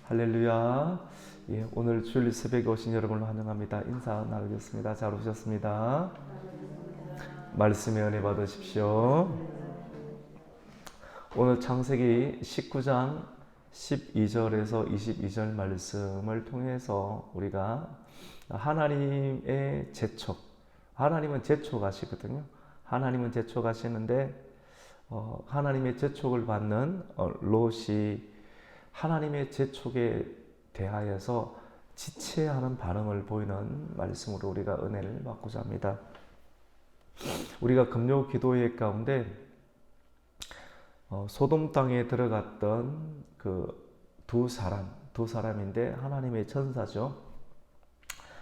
할렐루야. 예, 오늘 주일 새벽에 오신 여러분을 환영합니다. 인사 나누겠습니다. 잘 오셨습니다. 말씀의 은혜 받으십시오. 오늘 창세기 19장 12절에서 22절 말씀을 통해서 우리가 하나님의 재촉, 하나님은 재촉하시거든요. 하나님은 재촉하시는데 하나님의 재촉을 받는 롯이 하나님의 재촉에 대하여서 지체하는 반응을 보이는 말씀으로 우리가 은혜를 받고자 합니다. 우리가 금요 기도회 가운데 소돔 땅에 들어갔던 그 두 사람인데 하나님의 천사죠.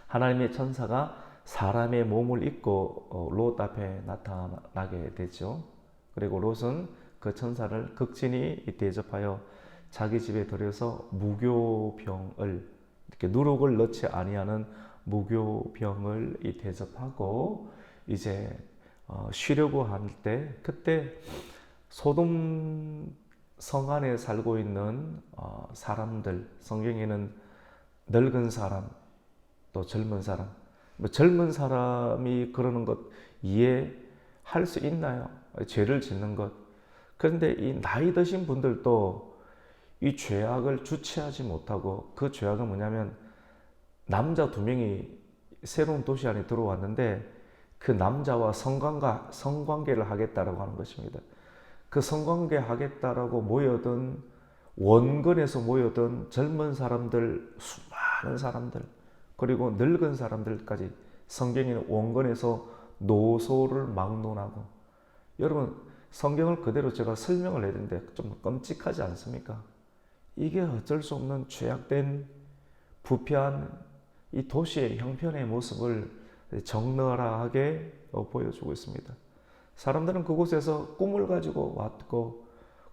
하나님의 천사가 사람의 몸을 입고 롯 앞에 나타나게 되죠. 그리고 롯은 그 천사를 극진히 대접하여 자기 집에 들여서 무교병을, 이렇게 누룩을 넣지 아니하는 무교병을 대접하고 이제 쉬려고 할 때, 그때 소돔 성 안에 살고 있는 사람들, 성경에는 늙은 사람, 또 젊은 사람, 젊은 사람이 그러는 것 이해할 수 있나요? 죄를 짓는 것. 그런데 이 나이 드신 분들도 이 죄악을 주체하지 못하고, 그 죄악은 뭐냐면 남자 두 명이 새로운 도시 안에 들어왔는데 그 남자와 성관계를 하겠다라고 하는 것입니다. 그 성관계 하겠다라고 모여든, 원근에서 모여든 젊은 사람들, 수많은 사람들, 그리고 늙은 사람들까지, 성경에는 원근에서 노소를 막론하고, 여러분 성경을 그대로 제가 설명을 해야 되는데 좀 끔찍하지 않습니까? 이게 어쩔 수 없는 죄악된 부패한 이 도시의 형편의 모습을 적나라하게 보여주고 있습니다. 사람들은 그곳에서 꿈을 가지고 왔고,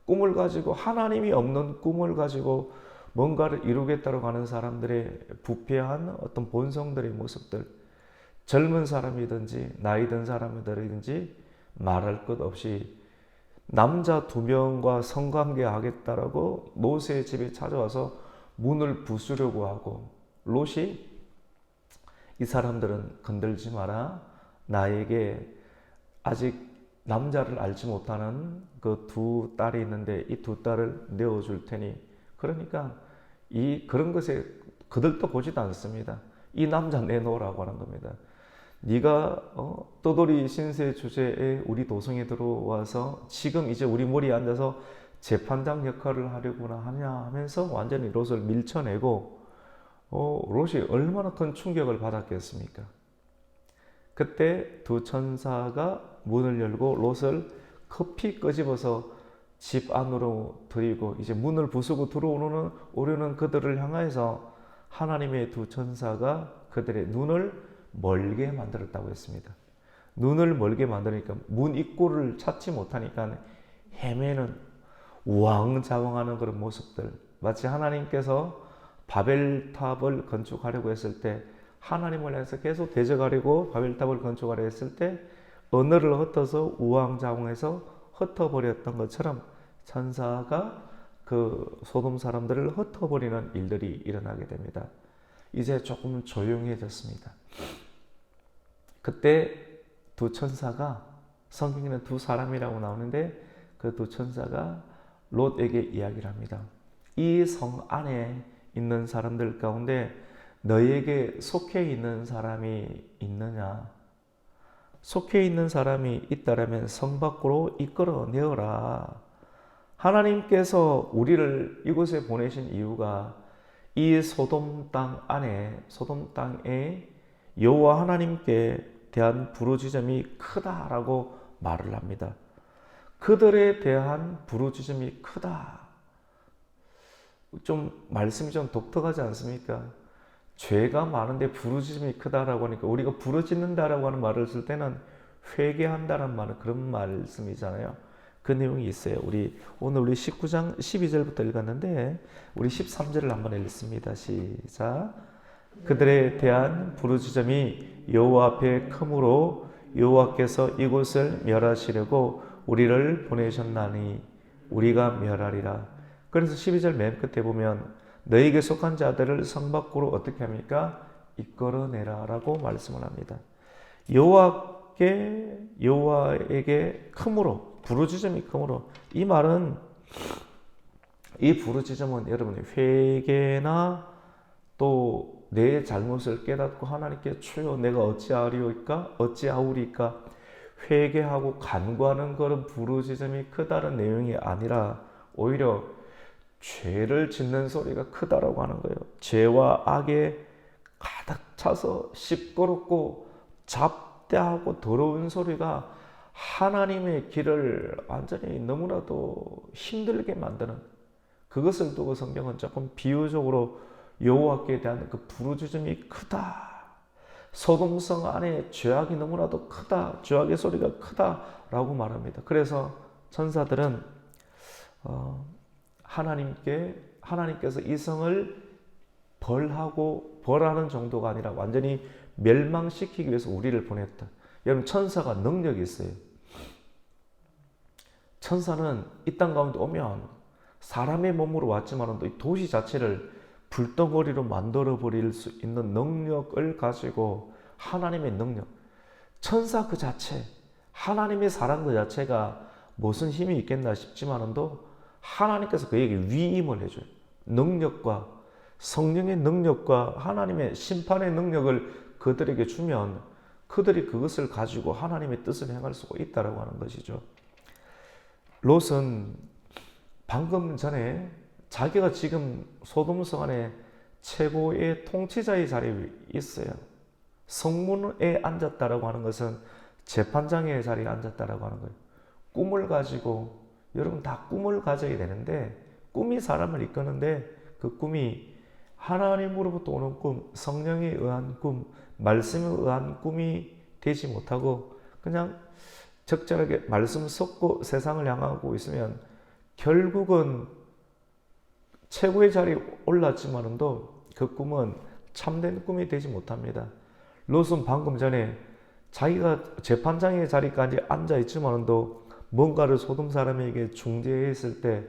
꿈을 가지고 하나님이 없는 꿈을 가지고 뭔가를 이루겠다고 하는 사람들의 부패한 어떤 본성들의 모습들, 젊은 사람이든지 나이 든 사람이든지 말할 것 없이 남자 두 명과 성관계 하겠다라고 롯의 집에 찾아와서 문을 부수려고 하고, 롯이 이 사람들은 건들지 마라, 나에게 아직 남자를 알지 못하는 그 두 딸이 있는데 이 두 딸을 내어줄 테니, 그러니까 그런 것에 그들도 보지도 않습니다. 이 남자 내놓으라고 하는 겁니다. 네가 떠돌이 신세 주제에 우리 도성에 들어와서 지금 이제 우리 머리에 앉아서 재판장 역할을 하려고나 하냐 하면서 완전히 롯을 밀쳐내고, 롯이 얼마나 큰 충격을 받았겠습니까? 그때 두 천사가 문을 열고 롯을 급히 끄집어서 집 안으로 들이고 이제 문을 부수고 들어오려는 그들을 향해서 하나님의 두 천사가 그들의 눈을 멀게 만들었다고 했습니다. 눈을 멀게 만드니까 문 입구를 찾지 못하니까 헤매는, 우왕좌왕하는 그런 모습들, 마치 하나님께서 바벨탑을 건축하려고 했을 때, 하나님을 해서 계속 대적하려고 바벨탑을 건축하려고 했을 때 언어를 흩어서 우왕좌왕해서 흩어버렸던 것처럼 천사가 그 소돔 사람들을 흩어버리는 일들이 일어나게 됩니다. 이제 조금 조용해졌습니다. 그때 두 천사가, 성경에는 두 사람이라고 나오는데 그 두 천사가 롯에게 이야기를 합니다. 이 성 안에 있는 사람들 가운데 너에게 속해 있는 사람이 있느냐? 속해 있는 사람이 있다라면 성 밖으로 이끌어내어라. 하나님께서 우리를 이곳에 보내신 이유가 이 소돔 땅에 여호와 하나님께 대한 부르짖음이 크다라고 말을 합니다. 그들에 대한 부르짖음이 크다. 좀 말씀이 좀 독특하지 않습니까? 죄가 많은데 부르짖음이 크다라고 하니까, 우리가 부르짖는다라고 하는 말을 쓸 때는 회개한다는 말은 그런 말씀이잖아요. 그 내용이 있어요. 오늘 우리 19장 12절부터 읽었는데 우리 13절을 한번 읽습니다. 시작. 그들에 대한 부르짖음이 여호와 앞에 크므로 여호와께서 이곳을 멸하시려고 우리를 보내셨나니 우리가 멸하리라. 그래서 12절 맨 끝에 보면 너에게 속한 자들을 성 밖으로 어떻게 합니까? 이끌어내라 라고 말씀을 합니다. 여호와에게 크므로, 부르짖음이 크므로, 이 말은, 이 부르짖음은 여러분이 회개나 또 내 잘못을 깨닫고 하나님께 주여 내가 어찌하오리까 회개하고 간구하는 그런 부르짖음이 크다는 내용이 아니라 오히려 죄를 짓는 소리가 크다라고 하는 거예요. 죄와 악에 가득 차서 시끄럽고 잡대하고 더러운 소리가 하나님의 길을 완전히 너무나도 힘들게 만드는, 그것을 두고 성경은 조금 비유적으로 여호와께 대한 그 부르짖음이 크다. 소돔성 안에 죄악이 너무나도 크다. 죄악의 소리가 크다라고 말합니다. 그래서 천사들은 하나님께서 이 성을 벌하는 정도가 아니라 완전히 멸망시키기 위해서 우리를 보냈다. 여러분, 천사가 능력이 있어요. 천사는 이 땅 가운데 오면 사람의 몸으로 왔지만 이 도시 자체를 불덩어리로 만들어버릴 수 있는 능력을 가지고, 하나님의 능력, 천사 그 자체, 하나님의 사랑 그 자체가 무슨 힘이 있겠나 싶지만도 하나님께서 그에게 위임을 해줘요. 능력과 성령의 능력과 하나님의 심판의 능력을 그들에게 주면 그들이 그것을 가지고 하나님의 뜻을 행할 수가 있다고 하는 것이죠. 롯은 방금 전에 자기가 지금 소돔성 안에 최고의 통치자의 자리에 있어요. 성문에 앉았다라고 하는 것은 재판장의 자리에 앉았다라고 하는 거예요. 꿈을 가지고, 여러분 다 꿈을 가져야 되는데, 꿈이 사람을 이끄는데 그 꿈이 하나님으로부터 오는 꿈, 성령에 의한 꿈, 말씀에 의한 꿈이 되지 못하고 그냥 적절하게 말씀 섞고 세상을 향하고 있으면 결국은 최고의 자리에 올랐지만도 그 꿈은 참된 꿈이 되지 못합니다. 롯은 방금 전에 자기가 재판장의 자리까지 앉아있지만도 뭔가를 소돔 사람에게 중재했을 때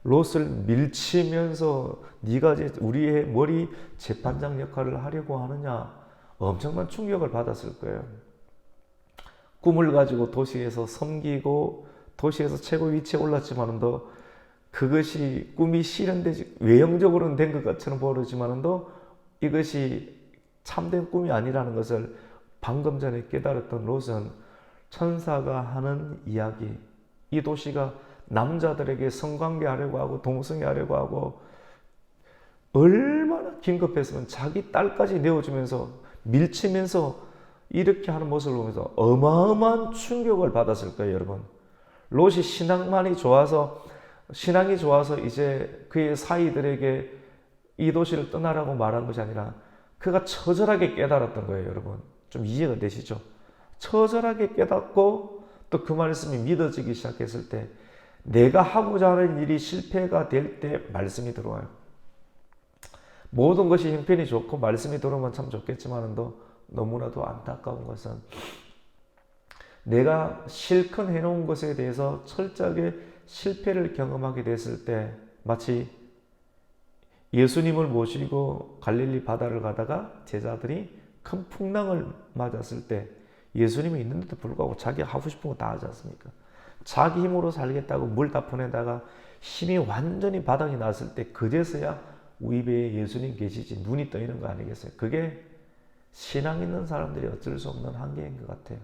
롯을 밀치면서 네가 우리의 머리 재판장 역할을 하려고 하느냐, 엄청난 충격을 받았을 거예요. 꿈을 가지고 도시에서 섬기고 도시에서 최고 위치에 올랐지만도 그것이 꿈이 실현되지, 외형적으로는 된 것처럼 보이지만도 이것이 참된 꿈이 아니라는 것을 방금 전에 깨달았던 롯은 천사가 하는 이야기, 이 도시가 남자들에게 성관계하려고 하고 동성애하려고 하고 얼마나 긴급했으면 자기 딸까지 내어주면서 밀치면서 이렇게 하는 모습을 보면서 어마어마한 충격을 받았을 거예요, 여러분. 롯이 신앙이 좋아서 이제 그의 사이들에게 이 도시를 떠나라고 말한 것이 아니라 그가 처절하게 깨달았던 거예요, 여러분. 좀 이해가 되시죠? 처절하게 깨닫고 또 그 말씀이 믿어지기 시작했을 때, 내가 하고자 하는 일이 실패가 될 때 말씀이 들어와요. 모든 것이 형편이 좋고 말씀이 들어오면 참 좋겠지만도 너무나도 안타까운 것은 내가 실컷 해놓은 것에 대해서 철저하게 실패를 경험하게 됐을 때, 마치 예수님을 모시고 갈릴리 바다를 가다가 제자들이 큰 풍랑을 맞았을 때 예수님이 있는데도 불구하고 자기가 하고 싶은 거 다 하지 않습니까? 자기 힘으로 살겠다고 물 다 퍼내다가 힘이 완전히 바닥이 났을 때 그제서야 우리 배에 예수님 계시지 눈이 떠있는 거 아니겠어요? 그게 신앙 있는 사람들이 어쩔 수 없는 한계인 것 같아요.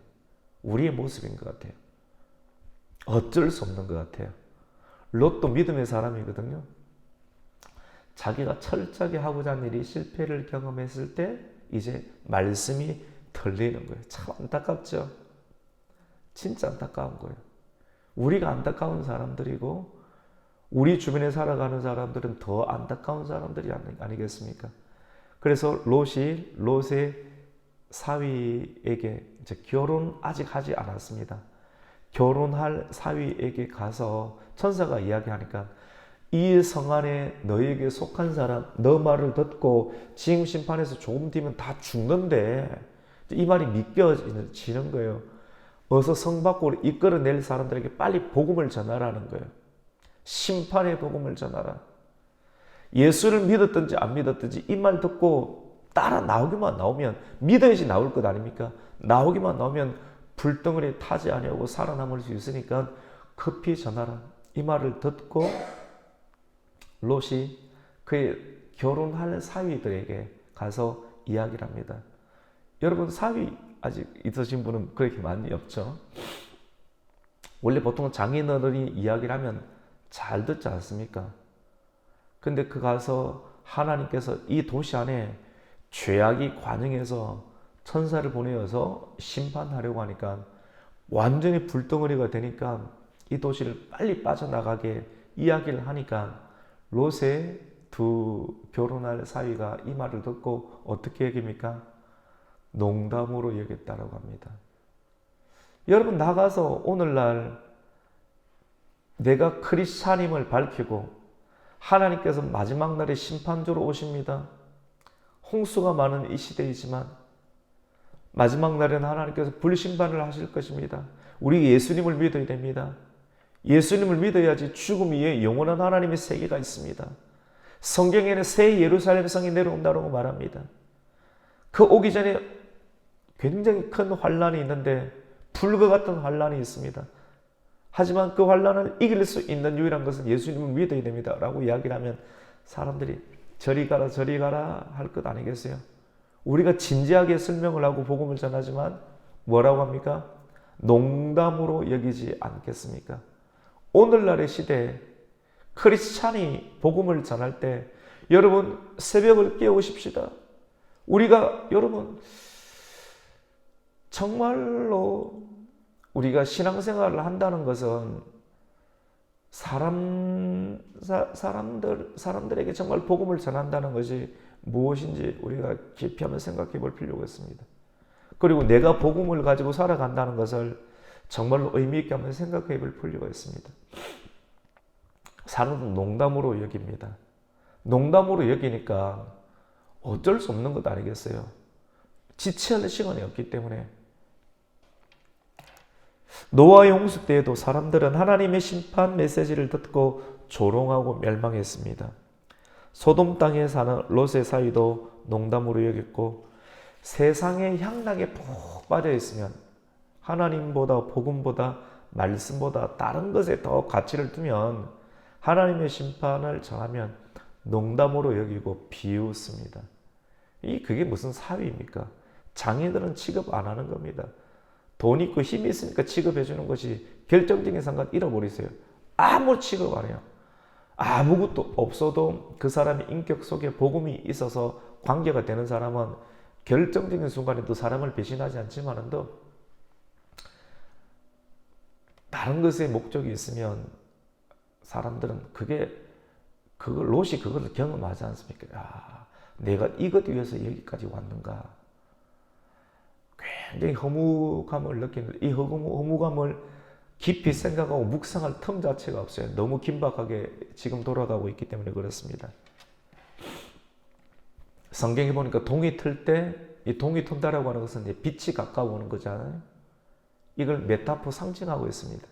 우리의 모습인 것 같아요. 어쩔 수 없는 것 같아요. 롯도 믿음의 사람이거든요. 자기가 철저하게 하고자 하는 일이 실패를 경험했을 때 이제 말씀이 들리는 거예요. 참 안타깝죠? 진짜 안타까운 거예요. 우리가 안타까운 사람들이고 우리 주변에 살아가는 사람들은 더 안타까운 사람들이 아니겠습니까? 그래서 롯의 사위에게 이제 결혼 아직 하지 않았습니다. 결혼할 사위에게 가서 천사가 이야기하니까 이 성 안에 너에게 속한 사람, 너 말을 듣고 지금 심판에서 조금 뒤면 다 죽는데, 이 말이 믿겨지는 거예요. 어서 성 밖으로 이끌어낼 사람들에게 빨리 복음을 전하라는 거예요. 심판의 복음을 전하라. 예수를 믿었든지 안 믿었든지 이 말 듣고 따라 나오기만 나오면 믿어야지 나올 것 아닙니까? 나오기만 나오면 불덩어리에 타지 아니하고 살아남을 수 있으니까 급히 전하라. 이 말을 듣고 롯이 그의 결혼할 사위들에게 가서 이야기를 합니다. 여러분 사위 아직 있으신 분은 그렇게 많이 없죠. 원래 보통 장인어른이 이야기를 하면 잘 듣지 않습니까? 근데 그 가서 하나님께서 이 도시 안에 죄악이 관영해서 천사를 보내어서 심판하려고 하니까 완전히 불덩어리가 되니까 이 도시를 빨리 빠져나가게 이야기를 하니까 롯의 두 결혼할 사위가 이 말을 듣고 어떻게 여깁니까? 농담으로 여겼다라고 합니다. 여러분 나가서 오늘날 내가 크리스찬임을 밝히고 하나님께서 마지막 날에 심판주로 오십니다. 홍수가 많은 이 시대이지만 마지막 날에는 하나님께서 불심판을 하실 것입니다. 우리 예수님을 믿어야 됩니다. 예수님을 믿어야지 죽음 위에 영원한 하나님의 세계가 있습니다. 성경에는 새 예루살렘 성이 내려온다고 말합니다. 그 오기 전에 굉장히 큰 환란이 있는데 불과 같은 환란이 있습니다. 하지만 그 환란을 이길 수 있는 유일한 것은 예수님을 믿어야 됩니다 라고 이야기를 하면 사람들이 저리 가라 할 것 아니겠어요? 우리가 진지하게 설명을 하고 복음을 전하지만 뭐라고 합니까? 농담으로 여기지 않겠습니까? 오늘날의 시대에 크리스찬이 복음을 전할 때 여러분 새벽을 깨우십시다. 우리가 여러분 정말로 우리가 신앙생활을 한다는 것은 사람들에게 정말 복음을 전한다는 것이 무엇인지 우리가 깊이 한번 생각해 볼 필요가 있습니다. 그리고 내가 복음을 가지고 살아간다는 것을 정말로 의미 있게 한번 생각해 볼 필요가 있습니다. 사람은 농담으로 여깁니다. 농담으로 여기니까 어쩔 수 없는 것 아니겠어요? 지체할 시간이 없기 때문에. 노아의 홍수 때에도 사람들은 하나님의 심판 메시지를 듣고 조롱하고 멸망했습니다. 소돔 땅에 사는 롯의 사위도 농담으로 여겼고 세상의 향락에 푹 빠져 있으면 하나님보다 복음보다 말씀보다 다른 것에 더 가치를 두면 하나님의 심판을 전하면 농담으로 여기고 비웃습니다. 그게 무슨 사위입니까? 장인들은 취급 안 하는 겁니다. 돈 있고 힘이 있으니까 취급해 주는 것이 결정적인 상관 잃어버리세요. 아무 취급 안 해요. 아무것도 없어도 그 사람의 인격 속에 복음이 있어서 관계가 되는 사람은 결정적인 순간에도 사람을 배신하지 않지만도 다른 것에 목적이 있으면 사람들은 롯이 그걸 경험하지 않습니까? 내가 이것 위해서 여기까지 왔는가? 굉장히 허무감을 느끼는 이 허무감을 깊이 생각하고 묵상할 틈 자체가 없어요. 너무 긴박하게 지금 돌아가고 있기 때문에 그렇습니다. 성경에 보니까 동이 틀 때 이 동이 튼다라고 하는 것은 이제 빛이 가까워오는 거잖아요. 이걸 메타포 상징하고 있습니다.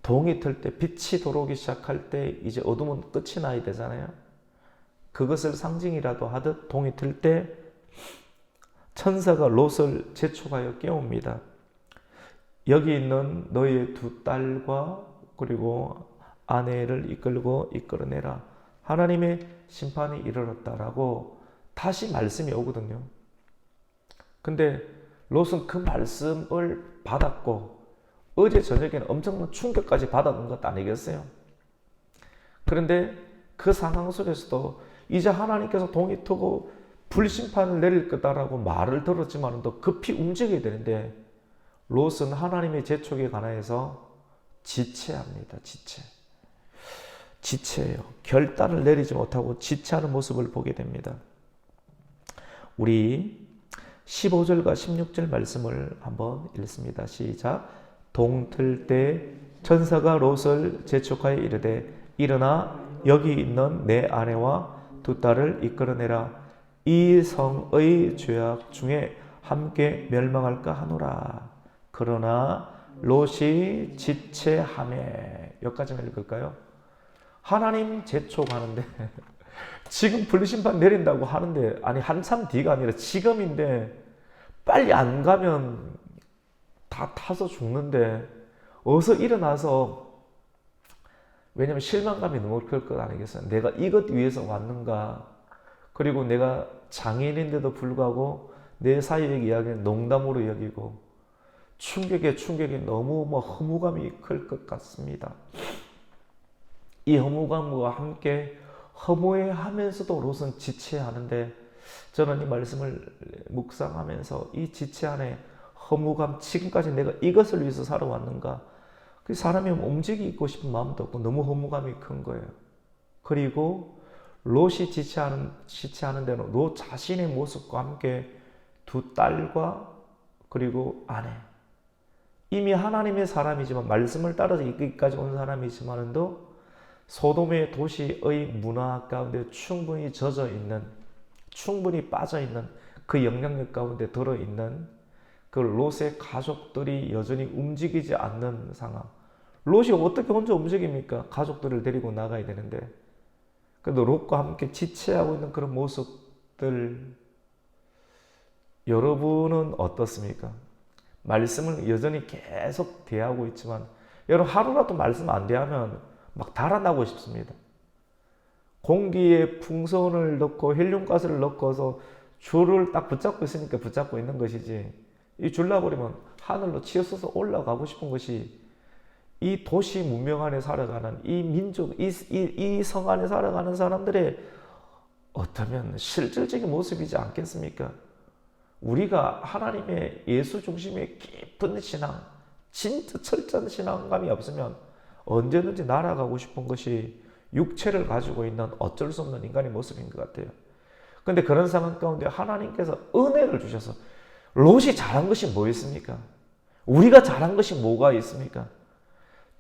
동이 틀 때 빛이 들어오기 시작할 때 이제 어둠은 끝이 나야 되잖아요. 그것을 상징이라도 하듯 동이 틀 때 천사가 롯을 재촉하여 깨웁니다. 여기 있는 너의 두 딸과 그리고 아내를 이끌어내라. 하나님의 심판이 이르렀다라고 다시 말씀이 오거든요. 근데 롯은 그 말씀을 받았고 어제 저녁에는 엄청난 충격까지 받았던 것 아니겠어요? 그런데 그 상황 속에서도 이제 하나님께서 동이 트고 불심판을 내릴 거다라고 말을 들었지만 또 급히 움직여야 되는데 롯은 하나님의 재촉에 관하여서 지체합니다. 지체예요. 결단을 내리지 못하고 지체하는 모습을 보게 됩니다. 우리 15절과 16절 말씀을 한번 읽습니다. 시작. 동틀 때 천사가 롯을 재촉하여 이르되 일어나 여기 있는 내 아내와 두 딸을 이끌어내라. 이 성의 죄악 중에 함께 멸망할까 하노라. 그러나 롯이 지체하매. 여기까지만 읽을까요? 하나님 재촉하는데 지금 불심판 내린다고 하는데, 아니 한참 뒤가 아니라 지금인데 빨리 안 가면 다 타서 죽는데 어서 일어나서, 왜냐면 실망감이 너무 클 것 아니겠어요? 내가 이것 위해서 왔는가? 그리고 내가 장애인인데도 불구하고 내 사회의 이야기는 농담으로 여기고 충격에 너무 허무감이 클 것 같습니다. 이 허무감과 함께 허무해하면서도 롯은 지체하는데, 저는 이 말씀을 묵상하면서 이 지체 안에 허무감, 지금까지 내가 이것을 위해서 살아왔는가? 그 사람이 움직이고 싶은 마음도 없고 너무 허무감이 큰 거예요. 그리고 롯이 지체하는 데는 롯 자신의 모습과 함께 두 딸과 그리고 아내, 이미 하나님의 사람이지만 말씀을 따라서 여기까지 온 사람이지만도 소돔의 도시의 문화 가운데 충분히 젖어 있는, 충분히 빠져 있는 그 영향력 가운데 들어 있는 그 롯의 가족들이 여전히 움직이지 않는 상황. 롯이 어떻게 혼자 움직입니까? 가족들을 데리고 나가야 되는데. 그래도 롯과 함께 지체하고 있는 그런 모습들, 여러분은 어떻습니까? 말씀을 여전히 계속 대하고 있지만, 여러분 하루라도 말씀 안 대하면 막 달아나고 싶습니다. 공기에 풍선을 넣고 헬륨가스를 넣고서 줄을 딱 붙잡고 있으니까 붙잡고 있는 것이지, 이 줄 놔버리면 하늘로 치어서서 올라가고 싶은 것이 이 도시 문명 안에 살아가는 이 민족, 이 성 안에 살아가는 사람들의 어쩌면 실질적인 모습이지 않겠습니까? 우리가 하나님의 예수 중심의 깊은 신앙, 진짜 철저한 신앙감이 없으면 언제든지 날아가고 싶은 것이 육체를 가지고 있는 어쩔 수 없는 인간의 모습인 것 같아요. 그런데 그런 상황 가운데 하나님께서 은혜를 주셔서, 롯이 잘한 것이 뭐였습니까? 우리가 잘한 것이 뭐가 있습니까?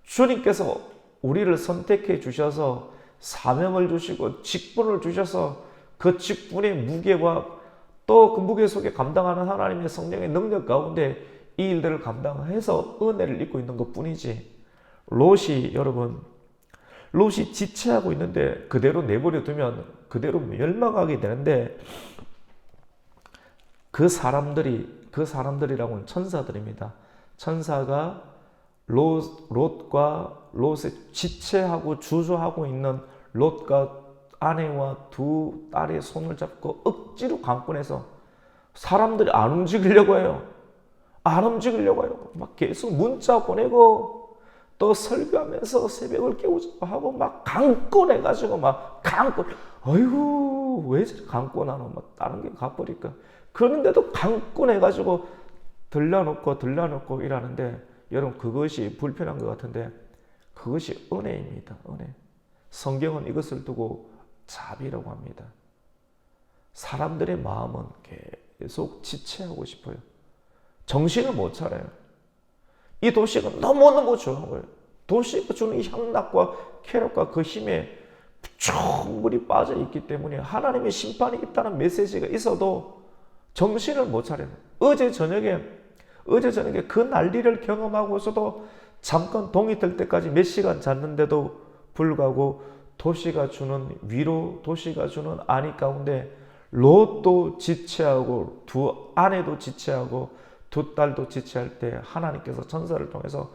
주님께서 우리를 선택해 주셔서 사명을 주시고 직분을 주셔서 그 직분의 무게와 또 그 무게 속에 감당하는 하나님의 성령의 능력 가운데 이 일들을 감당해서 은혜를 입고 있는 것 뿐이지, 롯이 지체하고 있는데 그대로 내버려 두면 그대로 멸망하게 되는데, 그 사람들이라고는 천사들입니다. 천사가 롯과 롯의 지체하고 주저하고 있는 롯과 아내와 두 딸의 손을 잡고 억지로 강권해서, 사람들이 안 움직이려고 해요. 막 계속 문자 보내고 또 설교하면서 새벽을 깨우자고 하고 막 강권해가지고 어이구 왜 저렇게 강권하노, 막 다른 게 가버릴까. 그런데도 강권해가지고 들려놓고 일하는데, 여러분 그것이 불편한 것 같은데 그것이 은혜입니다. 은혜. 성경은 이것을 두고 자비라고 합니다. 사람들의 마음은 계속 지체하고 싶어요. 정신을 못 차려요. 이 도시가 너무너무 좋은 거예요. 도시가 주는 이 향락과 쾌락과 그 힘에 충분히 빠져 있기 때문에 하나님의 심판이 있다는 메시지가 있어도 정신을 못 차려요. 어제 저녁에 그 난리를 경험하고서도 잠깐 동이 들 때까지 몇 시간 잤는데도 불구하고 도시가 주는 위로, 도시가 주는 안위 가운데 롯도 지체하고 두 아내도 지체하고 두 딸도 지체할 때 하나님께서 천사를 통해서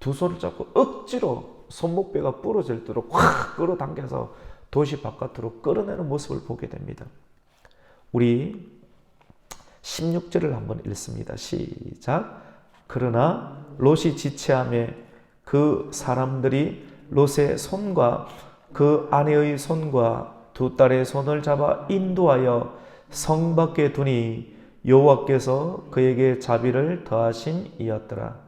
두 손을 잡고 억지로 손목뼈가 부러질도록 확 끌어당겨서 도시 바깥으로 끌어내는 모습을 보게 됩니다. 우리 16절을 한번 읽습니다. 시작. 그러나 롯이 지체함에 그 사람들이 롯의 손과 그 아내의 손과 두 딸의 손을 잡아 인도하여 성 밖에 두니 여호와께서 그에게 자비를 더하심이었더라.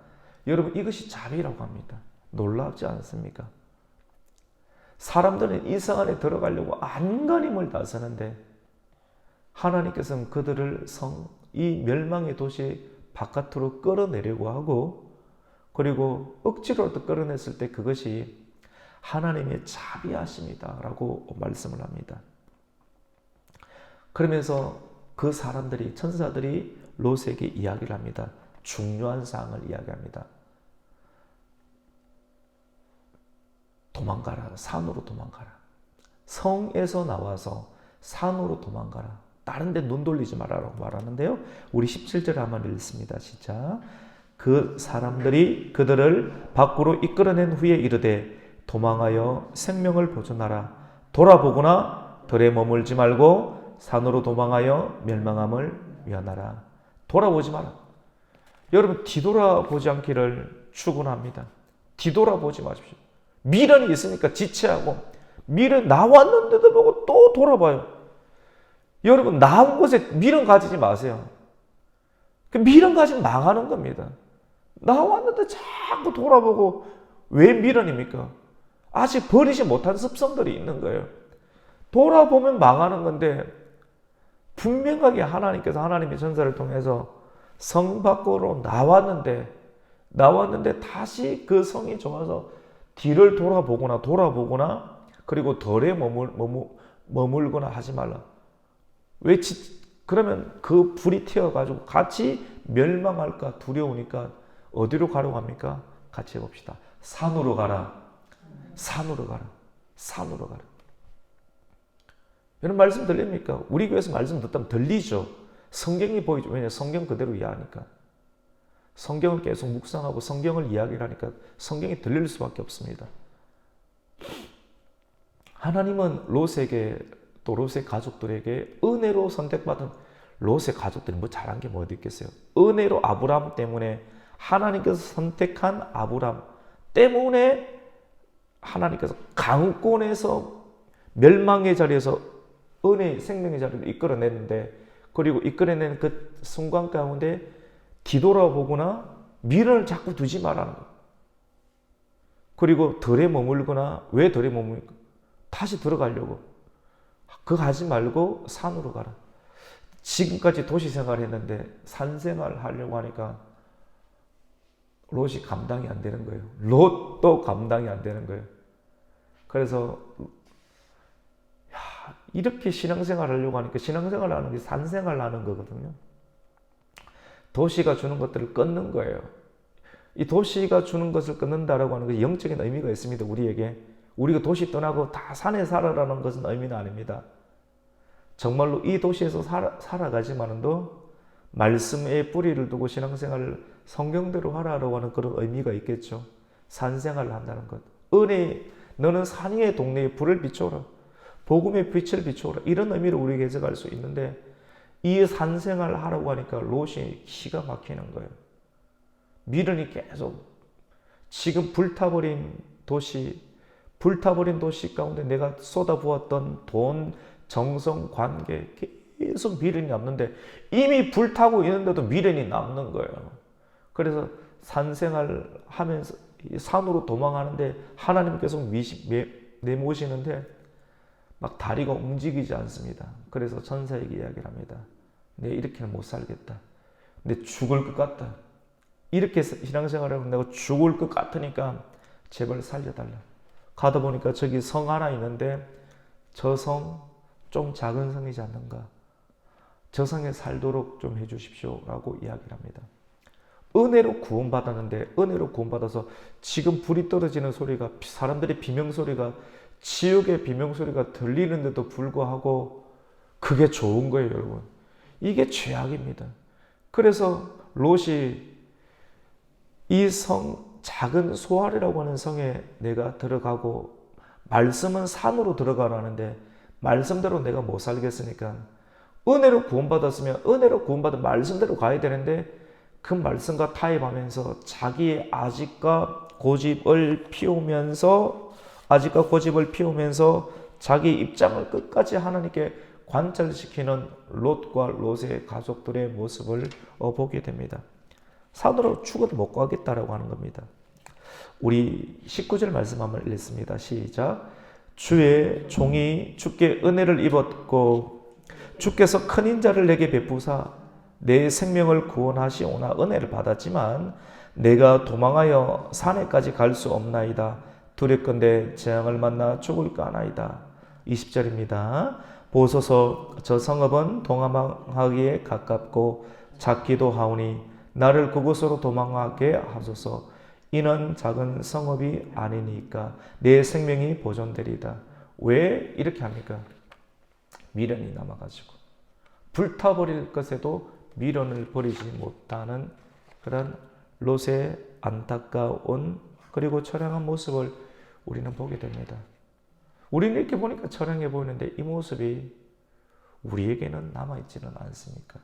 여러분 이것이 자비라고 합니다. 놀랍지 않습니까? 사람들은 이 성 안에 들어가려고 안간힘을 다쓰는데 하나님께서는 그들을 이 멸망의 도시 바깥으로 끌어내려고 하고, 그리고 억지로라도 끌어냈을 때 그것이 하나님의 자비하심이다라고 말씀을 합니다. 그러면서 그 사람들이, 천사들이 롯에게 이야기를 합니다. 중요한 사항을 이야기합니다. 도망가라. 산으로 도망가라. 성에서 나와서 산으로 도망가라. 다른 데 눈 돌리지 말아라고 말하는데요. 우리 17절 한번 읽습니다. 시작. 그 사람들이 그들을 밖으로 이끌어낸 후에 이르되 도망하여 생명을 보존하라. 돌아보거나 들에 머물지 말고 산으로 도망하여 멸망함을 면하라. 돌아보지 마라. 여러분 뒤돌아보지 않기를 축원합니다. 뒤돌아보지 마십시오. 미련이 있으니까 지체하고 미련 나왔는데도 보고 또 돌아봐요. 여러분 나온 곳에 미련 가지지 마세요. 그 미련 가지면 망하는 겁니다. 나왔는데 자꾸 돌아보고 왜 미련입니까? 아직 버리지 못한 습성들이 있는 거예요. 돌아보면 망하는 건데 분명하게 하나님께서 하나님의 전사를 통해서 성 밖으로 나왔는데 다시 그 성이 좋아서 뒤를 돌아보거나 그리고 덜에 머물거나 하지 말라. 그러면 그 불이 튀어가지고 같이 멸망할까 두려우니까 어디로 가려고 합니까? 같이 해봅시다. 산으로 가라. 산으로 가라. 산으로 가라. 여러분 말씀 들립니까? 우리 교회에서 말씀 듣다면 들리죠. 성경이 보이죠. 왜냐하면 성경 그대로 이해하니까. 성경을 계속 묵상하고 성경을 이야기를 하니까 성경이 들릴 수밖에 없습니다. 하나님은 롯에게 또 롯의 가족들에게 은혜로 선택받은 롯의 가족들이 뭐 잘한 게 뭐 어디 있겠어요? 은혜로 아브라함 때문에 하나님께서 선택한 아브라함 때문에 하나님께서 강권에서 멸망의 자리에서 은혜의 생명의 자리를 이끌어냈는데 그리고 이끌어낸 그 순간 가운데 뒤돌아보거나 미련을 자꾸 두지 말라는 거예요. 그리고 덜에 머물거나 왜 덜에 머물까? 다시 들어가려고. 그거 하지 말고 산으로 가라. 지금까지 도시 생활했는데 산 생활 하려고 하니까 롯이 감당이 안 되는 거예요. 롯도 감당이 안 되는 거예요. 그래서 이렇게 신앙생활 하려고 하니까 신앙생활 하는 게 산생활 하는 거거든요. 도시가 주는 것들을 끊는 거예요. 이 도시가 주는 것을 끊는다라고 하는 게 영적인 의미가 있습니다. 우리에게. 우리가 도시 떠나고 다 산에 살아라는 것은 의미는 아닙니다. 정말로 이 도시에서 살아가지만도 말씀에 뿌리를 두고 신앙생활을 성경대로 하라고 하는 그런 의미가 있겠죠. 산생활을 한다는 것. 은혜, 너는 산 위의 동네에 불을 비춰라. 복음의 빛을 비춰라. 이런 의미로 우리에게 해석할 수 있는데 이 산생활을 하라고 하니까 롯이 기가 막히는 거예요. 미련이 계속 지금 불타버린 도시 가운데 내가 쏟아부었던 돈, 정성, 관계 계속 미련이 남는데 이미 불타고 있는데도 미련이 남는 거예요. 그래서 산생활 하면서 산으로 도망하는데 하나님 계속 내모시는데 막 다리가 움직이지 않습니다. 그래서 천사에게 이야기를 합니다. 내 이렇게는 못 살겠다. 내 죽을 것 같다. 이렇게 신앙생활을 하면 내가 죽을 것 같으니까 제발 살려달라. 가다 보니까 저기 성 하나 있는데 저 성 좀 작은 성이지 않는가. 저 성에 살도록 좀 해주십시오. 라고 이야기를 합니다. 은혜로 구원받았는데 은혜로 구원받아서 지금 불이 떨어지는 소리가 사람들의 비명소리가 지옥의 비명소리가 들리는데도 불구하고 그게 좋은 거예요, 여러분. 이게 죄악입니다. 그래서 롯이 이 성, 작은 소알이라고 하는 성에 내가 들어가고 말씀은 산으로 들어가라는데 말씀대로 내가 못 살겠으니까 은혜로 구원받았으면 은혜로 구원받은 말씀대로 가야 되는데 그 말씀과 타협하면서 자기의 아직과 고집을 피우면서 자기 입장을 끝까지 하나님께 관찰시키는 롯과 롯의 가족들의 모습을 보게 됩니다. 산으로 죽어도 못 가겠다라고 하는 겁니다. 우리 19절 말씀 한번 읽습니다. 시작. 주의 종이 주께 은혜를 입었고 주께서 큰 인자를 내게 베푸사 내 생명을 구원하시오나 은혜를 받았지만 내가 도망하여 산에까지 갈 수 없나이다. 두렵건대 재앙을 만나 죽을까 하나이다. 20절입니다. 보소서 저 성읍은 도망하기에 가깝고 작기도 하오니 나를 그곳으로 도망하게 하소서. 이는 작은 성읍이 아니니까 내 생명이 보존되리다. 왜 이렇게 합니까? 미련이 남아가지고 불타버릴 것에도 미련을 버리지 못하는 그런 롯의 안타까운 그리고 처량한 모습을 우리는 보게 됩니다. 우리는 이렇게 보니까 처량해 보이는데 이 모습이 우리에게는 남아있지는 않습니까?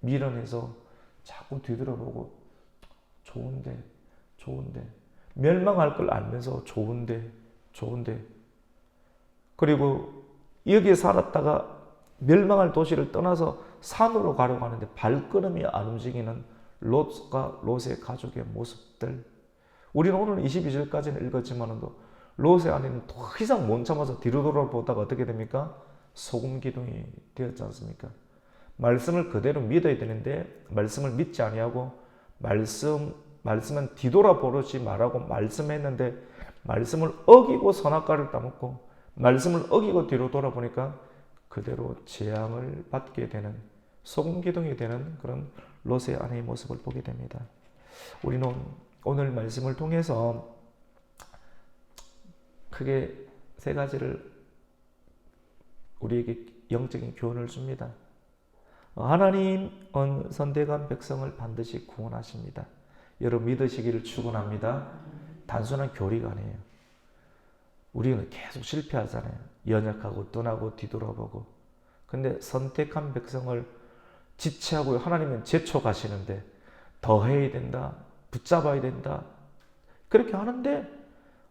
미련해서 자꾸 뒤돌아보고 좋은데 멸망할 걸 알면서 좋은데 그리고 여기에 살았다가 멸망할 도시를 떠나서 산으로 가려고 하는데 발걸음이 안 움직이는 롯과 롯의 가족의 모습들. 우리는 오늘 22절까지는 읽었지만도 롯의 아내는 더 이상 못 참아서 뒤로 돌아보다가 어떻게 됩니까? 소금 기둥이 되었지 않습니까? 말씀을 그대로 믿어야 되는데 말씀을 믿지 아니하고 말씀은 뒤돌아보지 말라고 말씀했는데 말씀을 어기고 선악과를 따먹고 말씀을 어기고 뒤로 돌아보니까 그대로 재앙을 받게 되는 소금 기둥이 되는 그런 롯의 아내의 모습을 보게 됩니다. 우리는 오늘 말씀을 통해서 크게 세 가지를 우리에게 영적인 교훈을 줍니다. 하나님은 선택한 백성을 반드시 구원하십니다. 여러분 믿으시기를 축원합니다. 단순한 교리가 아니에요. 우리는 계속 실패하잖아요. 연약하고 떠나고 뒤돌아보고. 근데 선택한 백성을 지체하고 하나님은 재촉하시는데 더 해야 된다. 붙잡아야 된다. 그렇게 하는데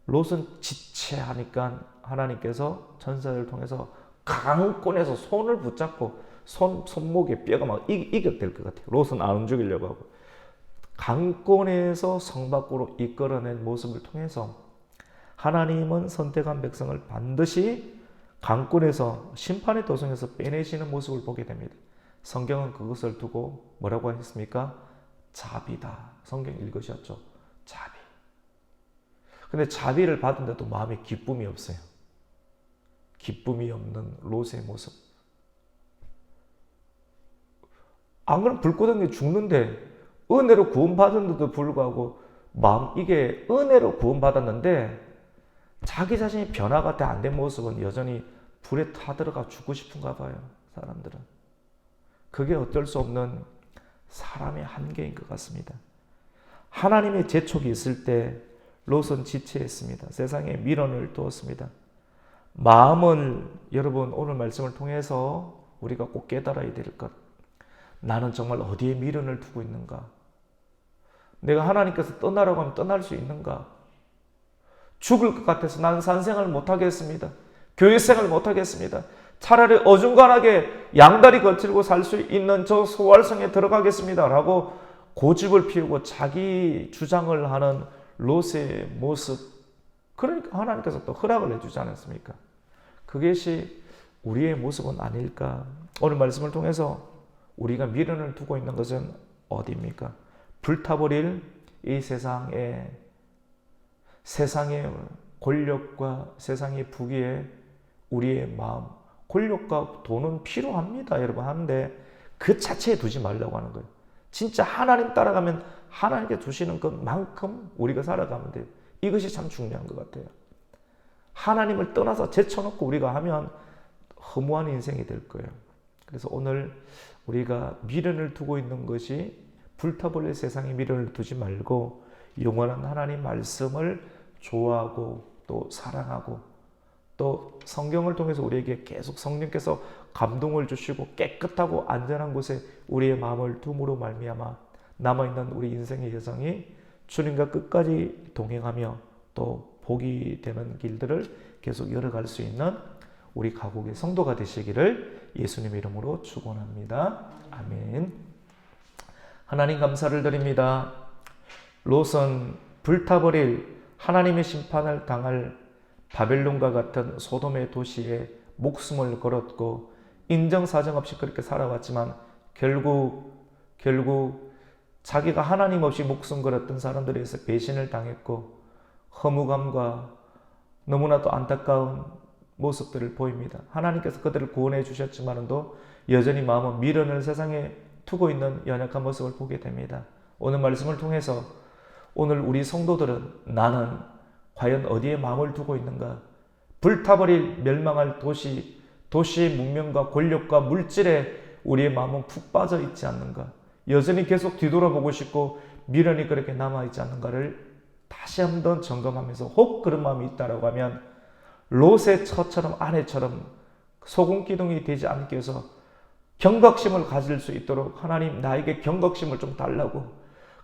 롯은 지체하니까 하나님께서 천사를 통해서 강권에서 손을 붙잡고 손목에 뼈가 막 이격될 것 같아요. 롯은 안 움직이려고 하고. 강권에서 성 밖으로 이끌어낸 모습을 통해서 하나님은 선택한 백성을 반드시 강권에서 심판의 도성에서 빼내시는 모습을 보게 됩니다. 성경은 그것을 두고 뭐라고 했습니까? 자비다. 성경 읽으셨죠? 자비. 근데 자비를 받은데도 마음에 기쁨이 없어요. 기쁨이 없는 롯의 모습. 안 그러면 불꽃에 죽는데 은혜로 구원받았는데도 불구하고 이게 은혜로 구원받았는데 자기 자신이 변화가 안 된 모습은 여전히 불에 타들어가 죽고 싶은가 봐요. 사람들은. 그게 어쩔 수 없는 사람의 한계인 것 같습니다. 하나님의 재촉이 있을 때 롯은 지체했습니다. 세상에 미련을 두었습니다. 마음을 여러분 오늘 말씀을 통해서 우리가 꼭 깨달아야 될 것. 나는 정말 어디에 미련을 두고 있는가? 내가 하나님께서 떠나라고 하면 떠날 수 있는가? 죽을 것 같아서 나는 산생활 못하겠습니다. 교회생활 못하겠습니다. 차라리 어중간하게 양다리 거칠고 살 수 있는 저 소활성에 들어가겠습니다. 라고 고집을 피우고 자기 주장을 하는 롯의 모습. 그러니까 하나님께서 또 허락을 해주지 않았습니까? 그것이 우리의 모습은 아닐까? 오늘 말씀을 통해서 우리가 미련을 두고 있는 것은 어디입니까? 불타버릴 이 세상의 권력과 세상의 부귀에 우리의 마음, 권력과 돈은 필요합니다. 여러분 하는데 그 자체에 두지 말라고 하는 거예요. 진짜 하나님 따라가면 하나님께 두시는 것만큼 우리가 살아가면 돼요. 이것이 참 중요한 것 같아요. 하나님을 떠나서 제쳐놓고 우리가 하면 허무한 인생이 될 거예요. 그래서 오늘 우리가 미련을 두고 있는 것이 불타버릴 세상에 미련을 두지 말고 영원한 하나님 말씀을 좋아하고 또 사랑하고 또 성경을 통해서 우리에게 계속 성령께서 감동을 주시고 깨끗하고 안전한 곳에 우리의 마음을 둠으로 말미암아 남아있는 우리 인생의 여정이 주님과 끝까지 동행하며 또 복이 되는 길들을 계속 열어갈 수 있는 우리 가곡의 성도가 되시기를 예수님의 이름으로 축원합니다. 아멘. 하나님 감사를 드립니다. 롯은 불타버릴 하나님의 심판을 당할 바벨론과 같은 소돔의 도시에 목숨을 걸었고 인정사정 없이 그렇게 살아왔지만 결국 자기가 하나님 없이 목숨 걸었던 사람들에 의해서 배신을 당했고 허무감과 너무나도 안타까운 모습들을 보입니다. 하나님께서 그들을 구원해 주셨지만도 여전히 마음은 미련을 세상에 두고 있는 연약한 모습을 보게 됩니다. 오늘 말씀을 통해서 오늘 우리 성도들은 나는 과연 어디에 마음을 두고 있는가? 불타버릴 멸망할 도시의 문명과 권력과 물질에 우리의 마음은 푹 빠져 있지 않는가? 여전히 계속 뒤돌아보고 싶고 미련이 그렇게 남아있지 않는가를 다시 한번 점검하면서 혹 그런 마음이 있다라고 하면 롯의 처처럼 아내처럼 소금 기둥이 되지 않게 해서 경각심을 가질 수 있도록 하나님 나에게 경각심을 좀 달라고,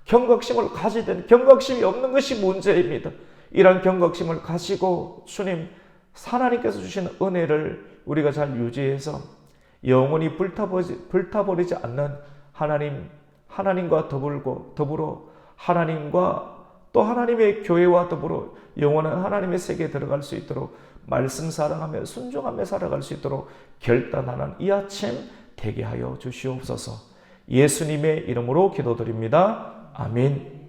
경각심을 가지든 경각심이 없는 것이 문제입니다. 이런 경각심을 가지고 주님 하나님께서 주시는 은혜를 우리가 잘 유지해서 영원히 불타버리지 않는 하나님과 더불어 하나님과 또 하나님의 교회와 더불어 영원한 하나님의 세계에 들어갈 수 있도록 말씀 사랑하며 순종하며 살아갈 수 있도록 결단하는 이 아침 되게 하여 주시옵소서. 예수님의 이름으로 기도드립니다. 아멘.